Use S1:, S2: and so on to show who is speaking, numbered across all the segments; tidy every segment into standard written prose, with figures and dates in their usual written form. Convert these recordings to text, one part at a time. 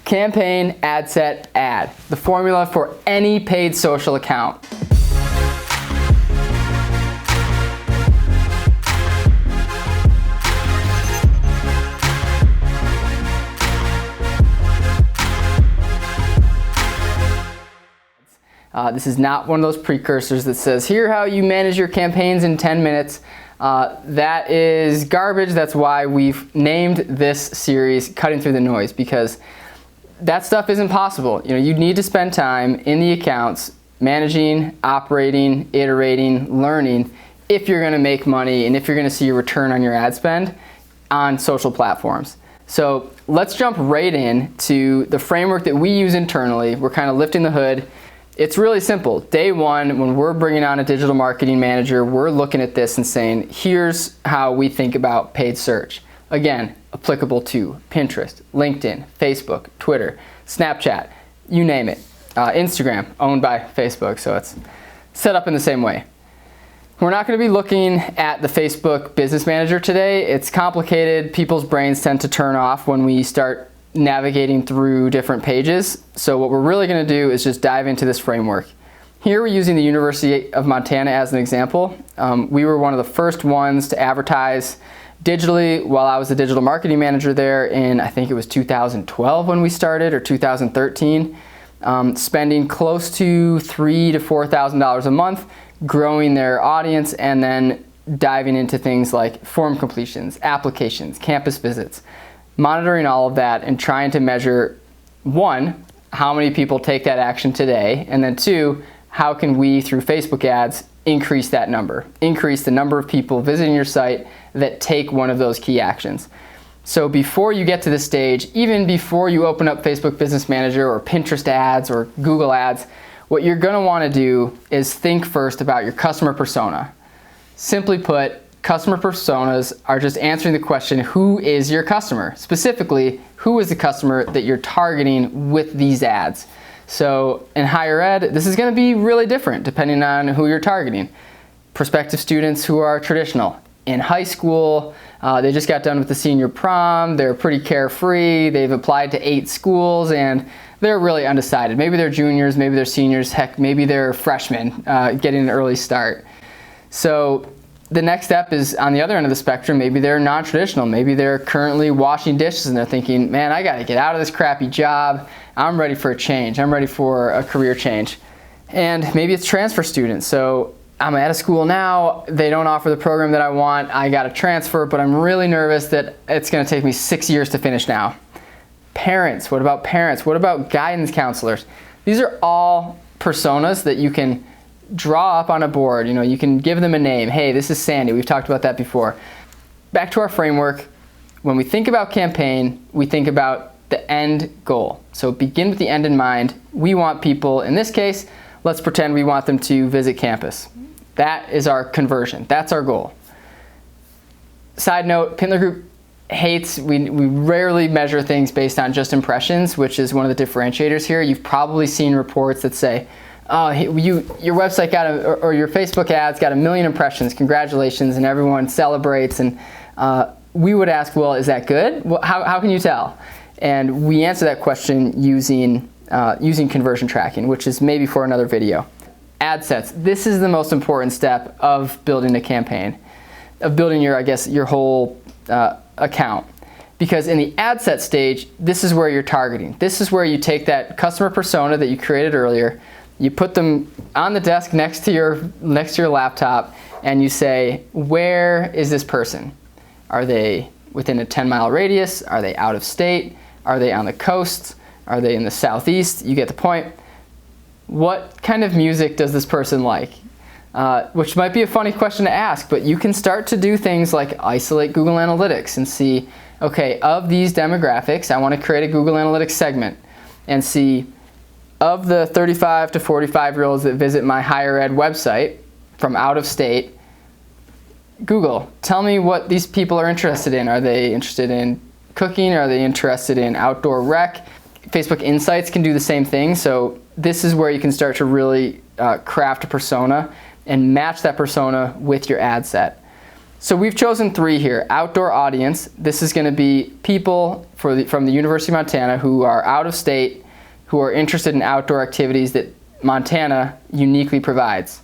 S1: Campaign, ad set, ad. The formula for any paid social account. This is not one of those precursors that says, here how you manage your campaigns in 10 minutes. That is garbage. That's why we've named this series Cutting Through the Noise, because that stuff isn't possible. You need to spend time in the accounts managing, operating, iterating, learning if you're going to make money and if you're going to see a return on your ad spend on social platforms. So let's jump right in to the framework that we use internally. We're kind of lifting the hood. It's really simple. Day one, when we're bringing on a digital marketing manager, we're looking at this and saying, here's how we think about paid search. Again, applicable to Pinterest, LinkedIn, Facebook, Twitter, Snapchat, you name it. Instagram, owned by Facebook, so it's set up in the same way. We're not going to be looking at the Facebook Business Manager today. It's complicated. People's brains tend to turn off when we start navigating through different pages. So what we're really going to do is just dive into this framework. Here we're using the University of Montana as an example. We were one of the first ones to advertise digitally while I was the digital marketing manager there in, I think it was 2012 when we started, or 2013, spending close to $3,000 to $4,000 a month, growing their audience, and then diving into things like form completions, applications, campus visits, monitoring all of that and trying to measure, one, how many people take that action today, and then two, how can we, through Facebook ads, increase that number, increase the number of people visiting your site that take one of those key actions. So before you get to this stage, even before you open up Facebook Business Manager or Pinterest ads or Google ads, what you're going to want to do is think first about your customer persona. Simply put, customer personas are just answering the question, who is your customer? Specifically, who is the customer that you're targeting with these ads? So in higher ed, this is going to be really different depending on who you're targeting. Prospective students who are traditional. In high school, they just got done with the senior prom, they're pretty carefree, they've applied to 8 schools, and they're really undecided. Maybe they're juniors, maybe they're seniors, heck, maybe they're freshmen getting an early start. So the next step is on the other end of the spectrum. Maybe they're non-traditional. Maybe they're currently washing dishes and they're thinking, man, I got to get out of this crappy job. I'm ready for a change. I'm ready for a career change. And maybe it's transfer students. So I'm at a school now. They don't offer the program that I want. I got to transfer, but I'm really nervous that it's going to take me 6 years to finish now. Parents. What about parents? What about guidance counselors? These are all personas that you can draw up on a board. You can give them a name. Hey, this is Sandy. We've talked about that before. Back to our framework. When we think about campaign, we think about the end goal. So begin with the end in mind. We want people, in this case, let's pretend we want them to visit campus. That is our conversion. That's our goal. Side note, Pintler Group hates, we rarely measure things based on just impressions, which is one of the differentiators here. You've probably seen reports that say, oh, your website got or your Facebook ads got 1 million impressions, congratulations, and everyone celebrates. And we would ask, well, is that good? Well, how can you tell? And we answer that question using conversion tracking, which is maybe for another video. Ad sets. This is the most important step of building a campaign, of building your whole account. Because in the ad set stage, this is where you're targeting. This is where you take that customer persona that you created earlier, you put them on the desk next to your laptop, and you say, where is this person? Are they within a 10-mile radius? Are they out of state? Are they on the coast? Are they in the southeast? You get the point. What kind of music does this person like? Which might be a funny question to ask, but you can start to do things like isolate Google Analytics and see, okay, of these demographics, I want to create a Google Analytics segment and see, of the 35 to 45-year-olds that visit my higher ed website from out of state, Google, tell me what these people are interested in. Are they interested in cooking? Are they interested in outdoor rec? Facebook Insights can do the same thing. So this is where you can start to really craft a persona and match that persona with your ad set. So we've chosen 3 here. Outdoor audience. This is going to be people from the University of Montana who are out of state, who are interested in outdoor activities that Montana uniquely provides.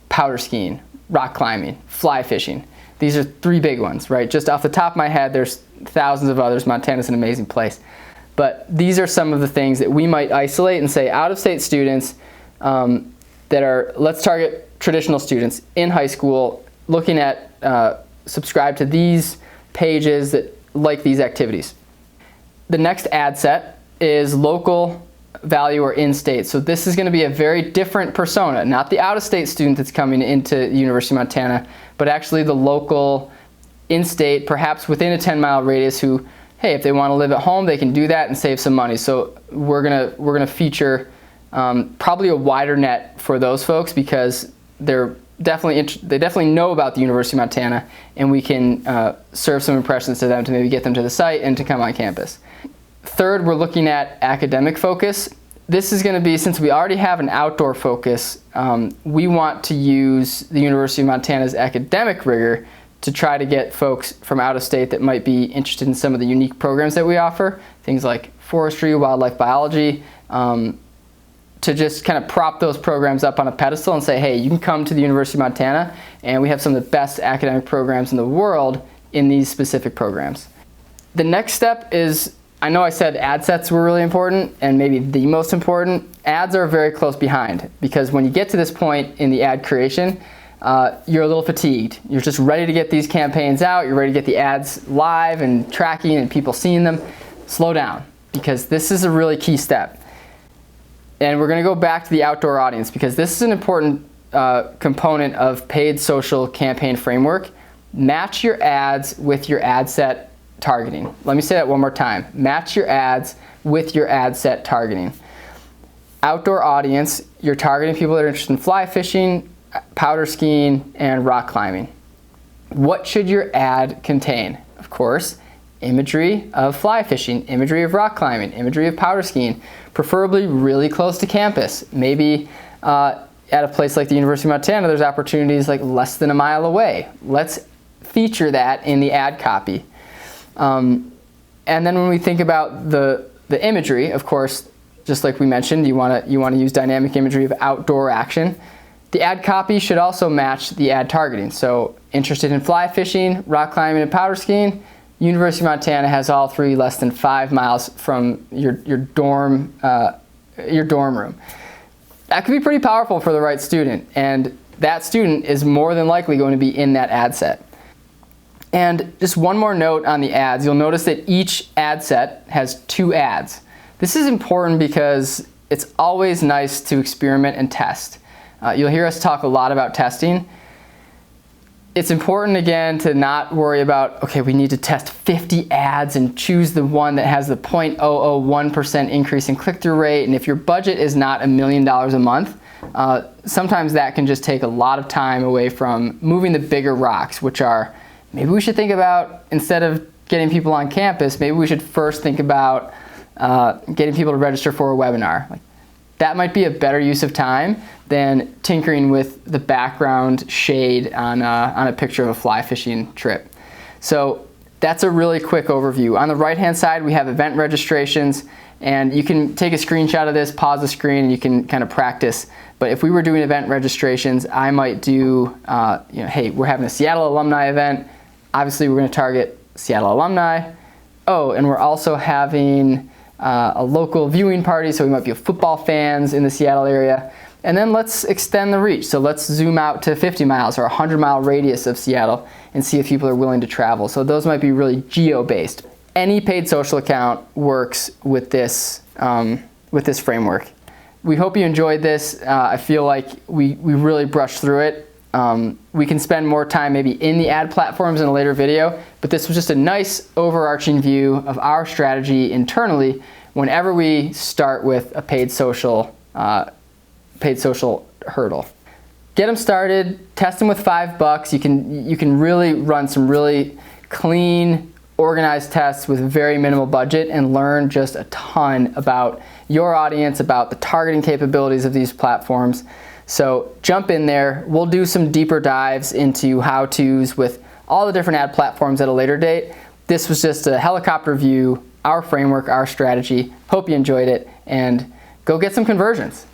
S1: Powder skiing, rock climbing, fly fishing. These are 3 big ones, right? Just off the top of my head, there's thousands of others. Montana's an amazing place. But these are some of the things that we might isolate and say out-of-state students let's target traditional students in high school looking at subscribe to these pages that like these activities. The next ad set is local value or in-state. So this is going to be a very different persona, not the out-of-state student that's coming into the University of Montana, but actually the local in-state, perhaps within a 10-mile radius who, hey, if they want to live at home, they can do that and save some money. So we're gonna feature probably a wider net for those folks because they definitely know about the University of Montana, and we can serve some impressions to them to maybe get them to the site and to come on campus. Third, we're looking at academic focus. This is going to be, since we already have an outdoor focus, we want to use the University of Montana's academic rigor to try to get folks from out of state that might be interested in some of the unique programs that we offer, things like forestry, wildlife biology, to just kind of prop those programs up on a pedestal and say, hey, you can come to the University of Montana and we have some of the best academic programs in the world in these specific programs. The next step is, I know I said ad sets were really important and maybe the most important. Ads are very close behind because when you get to this point in the ad creation, you're a little fatigued. You're just ready to get these campaigns out. You're ready to get the ads live and tracking and people seeing them. Slow down because this is a really key step. And we're going to go back to the outdoor audience because this is an important component of paid social campaign framework. Match your ads with your ad set targeting. Let me say that one more time. Match your ads with your ad set targeting. Outdoor audience, you're targeting people that are interested in fly fishing, powder skiing, and rock climbing. What should your ad contain? Of course, imagery of fly fishing, imagery of rock climbing, imagery of powder skiing, preferably really close to campus. Maybe at a place like the University of Montana, there's opportunities like less than a mile away. Let's feature that in the ad copy. And then when we think about the imagery, of course, just like we mentioned, you want to use dynamic imagery of outdoor action. The ad copy should also match the ad targeting. So interested in fly fishing, rock climbing, and powder skiing, University of Montana has all 3 less than 5 miles from your dorm room. That could be pretty powerful for the right student, and that student is more than likely going to be in that ad set. And just one more note on the ads. You'll notice that each ad set has 2 ads. This is important because it's always nice to experiment and test. You'll hear us talk a lot about testing. It's important, again, to not worry about, okay, we need to test 50 ads and choose the one that has the 0.001% increase in click-through rate. And if your budget is not $1 million a month, sometimes that can just take a lot of time away from moving the bigger rocks, which are, maybe we should think about, instead of getting people on campus, maybe we should first think about getting people to register for a webinar. That might be a better use of time than tinkering with the background shade on a picture of a fly fishing trip. So that's a really quick overview. On the right-hand side, we have event registrations, and you can take a screenshot of this, pause the screen, and you can kind of practice. But if we were doing event registrations, I might do, hey, we're having a Seattle alumni event. Obviously, we're going to target Seattle alumni. Oh, and we're also having a local viewing party, so we might be football fans in the Seattle area. And then let's extend the reach. So let's zoom out to 50 miles or 100-mile radius of Seattle and see if people are willing to travel. So those might be really geo-based. Any paid social account works with this framework. We hope you enjoyed this. I feel like we really brushed through it. We can spend more time maybe in the ad platforms in a later video, but this was just a nice overarching view of our strategy internally whenever we start with a paid social hurdle. Get them started, test them with $5. You can really run some really clean, organized tests with very minimal budget and learn just a ton about your audience, about the targeting capabilities of these platforms. So jump in there. We'll do some deeper dives into how-tos with all the different ad platforms at a later date. This was just a helicopter view, our framework, our strategy. Hope you enjoyed it, and go get some conversions.